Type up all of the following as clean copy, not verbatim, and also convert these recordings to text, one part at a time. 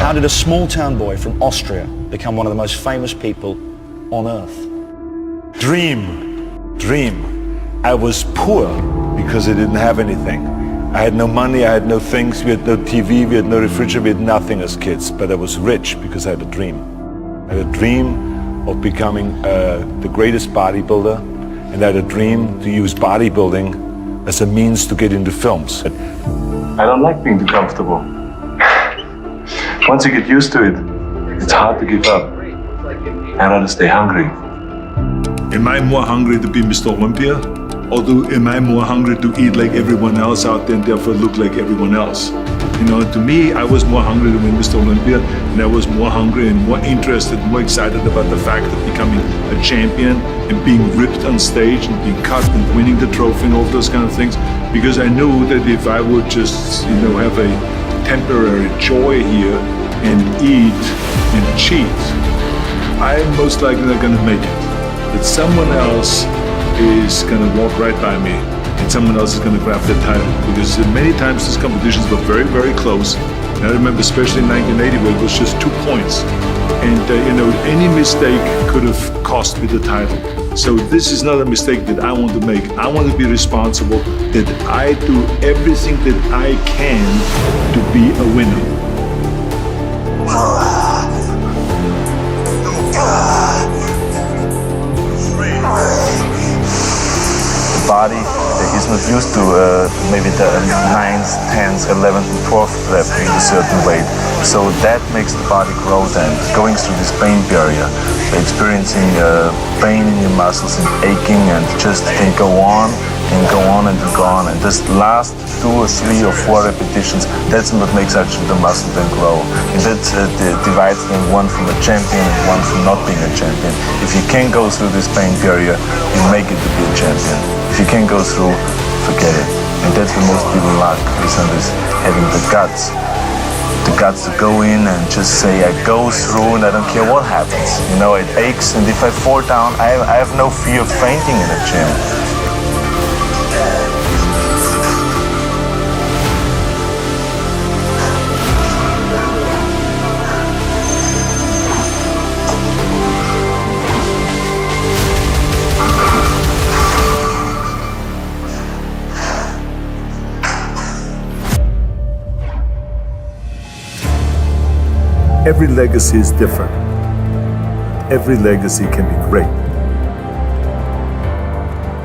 How did a small town boy from Austria become one of the most famous people on earth? Dream. I was poor because I didn't have anything. I had no money, I had no things, we had no TV, we had no refrigerator, we had nothing as kids. But I was rich because I had a dream. I had a dream of becoming the greatest bodybuilder, and I had a dream to use bodybuilding as a means to get into films. I don't like being too comfortable. Once you get used to it, it's hard to give up. I rather stay hungry. Am I more hungry to be Mr. Olympia? Or am I more hungry to eat like everyone else out there and therefore look like everyone else? You know, to me, I was more hungry to win Mr. Olympia, and I was more hungry and more interested, more excited about the fact of becoming a champion and being ripped on stage and being cut and winning the trophy and all those kind of things, because I knew that if I would just, you know, have a temporary joy here and eat and cheat, I'm most likely not going to make it. That someone else is going to walk right by me and someone else is going to grab the title, because many times these competitions were very, very close. And I remember especially in 1980 where it was just 2 points, and you know, any mistake could have cost me the title. So this is not a mistake that I want to make. I want to be responsible, that I do everything that I can to be a winner. Body that is not used to maybe the 9th, 10th, 11th and 12th rep in a certain weight. So that makes the body grow then. Going through this pain barrier, experiencing pain in your muscles and aching, and just can go on and go on and go on. And this last 2 or 3 or 4 repetitions, that's what makes actually the muscle then grow. And that divides them one from a champion and one from not being a champion. If you can go through this pain barrier, you make it to be a champion. If you can't go through, forget it. And that's what most people lack, is having the guts to go in and just say, I go through and I don't care what happens. You know, it aches, and if I fall down, I have no fear of fainting in a gym. Every legacy is different. Every legacy can be great.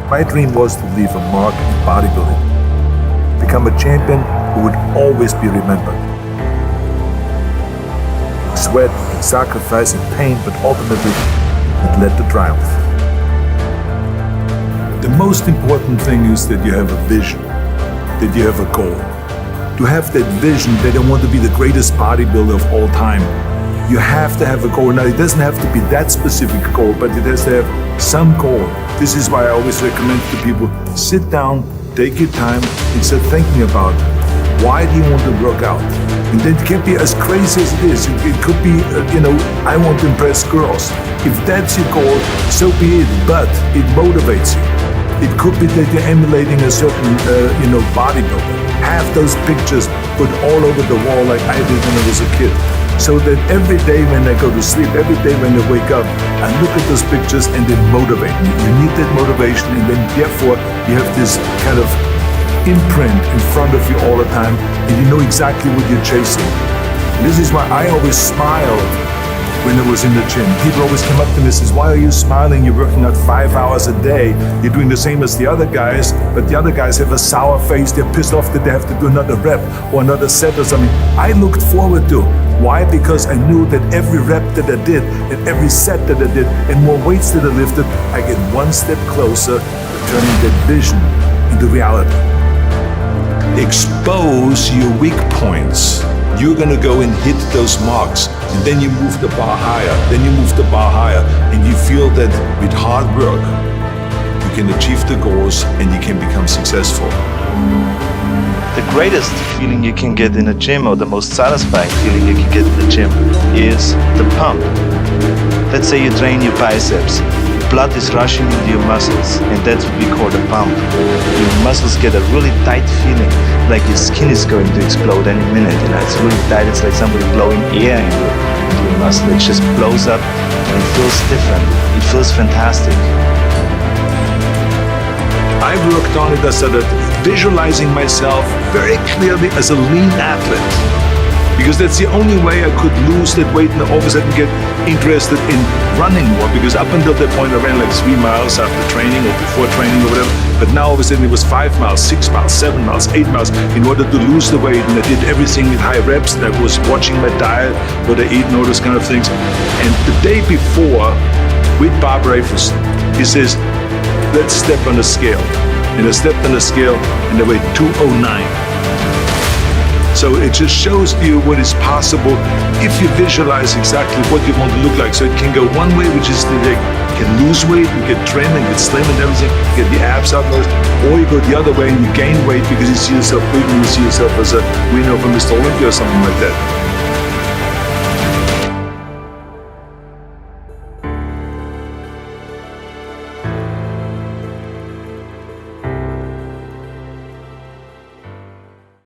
My dream was to leave a mark in bodybuilding, become a champion who would always be remembered. Sweat and sacrifice and pain, but ultimately it led to triumph. The most important thing is that you have a vision, that you have a goal. To have that vision that I want to be the greatest bodybuilder of all time, you have to have a goal. Now, it doesn't have to be that specific goal, but it has to have some goal. This is why I always recommend to people, sit down, take your time, and start thinking about, why do you want to work out? And then it can't be as crazy as it is. It could be, you know, I want to impress girls. If that's your goal, so be it, but it motivates you. It could be that you're emulating a certain, bodybuilder. Have those pictures put all over the wall like I did when I was a kid. So that every day when I go to sleep, every day when I wake up, I look at those pictures and they motivate me. You need that motivation, and then therefore you have this kind of imprint in front of you all the time, and you know exactly what you're chasing. And this is why I always smiled when I was in the gym. People always come up to me and says, why are you smiling? You're working out 5 hours a day. You're doing the same as the other guys, but the other guys have a sour face. They're pissed off that they have to do another rep or another set or something. I looked forward to. Why? Because I knew that every rep that I did and every set that I did and more weights that I lifted, I get one step closer to turning that vision into reality. Expose your weak points. You're gonna go and hit those marks, and then you move the bar higher, then you move the bar higher, and you feel that with hard work, you can achieve the goals and you can become successful. The greatest feeling you can get in a gym, or the most satisfying feeling you can get in the gym, is the pump. Let's say you train your biceps, blood is rushing into your muscles, and that's what we call the pump. Your muscles get a really tight feeling, like your skin is going to explode any minute. It's really tight. It's like somebody blowing air into your muscle. It just blows up, and it feels different. It feels fantastic. I worked on it. I started visualizing myself very clearly as a lean athlete, because that's the only way I could lose that weight and all of a sudden get interested in running more, because up until that point I ran like 3 miles after training or before training or whatever, but now all of a sudden it was 5 miles, 6 miles, 7 miles, 8 miles in order to lose the weight, and I did everything with high reps, and I was watching my diet, what I eat and all those kind of things. And the day before, with Bob Rafus, he says, let's step on the scale. And I stepped on the scale and I weighed 209. So it just shows you what is possible if you visualize exactly what you want to look like. So it can go one way, which is that you can lose weight and get trim and get slim and everything, get the abs out, or you go the other way and you gain weight because you see yourself big and you see yourself as a winner of a Mr. Olympia or something like that.